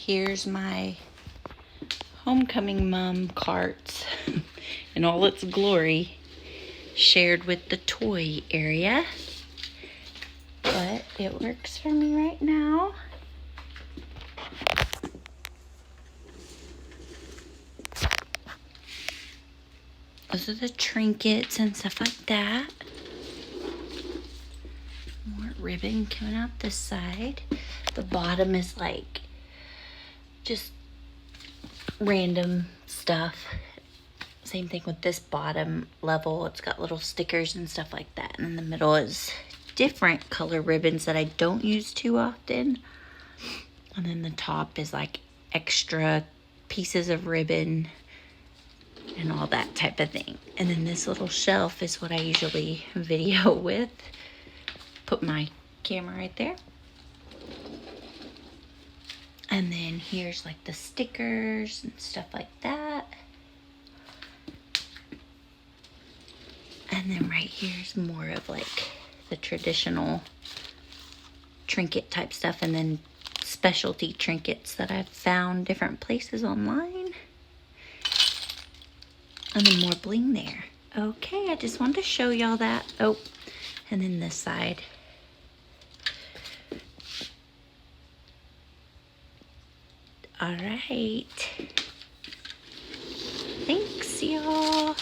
here's my homecoming mom cart in all its glory, shared with the toy area. But it works for me right now. Those are the trinkets and stuff like that. More ribbon coming out this side. The bottom is like just random stuff. Same thing with this bottom level. It's got little stickers and stuff like that. And in the middle is different color ribbons that I don't use too often. And then the top is like extra pieces of ribbon and all that type of thing. And then this little shelf is what I usually video with. Put my camera right there. And then here's like the stickers and stuff like that. And then right here's more of like the traditional trinket type stuff, and then specialty trinkets that I've found different places online. And then more bling there. Okay, I just wanted to show y'all that. Oh, and then this side. All right. Thanks, y'all.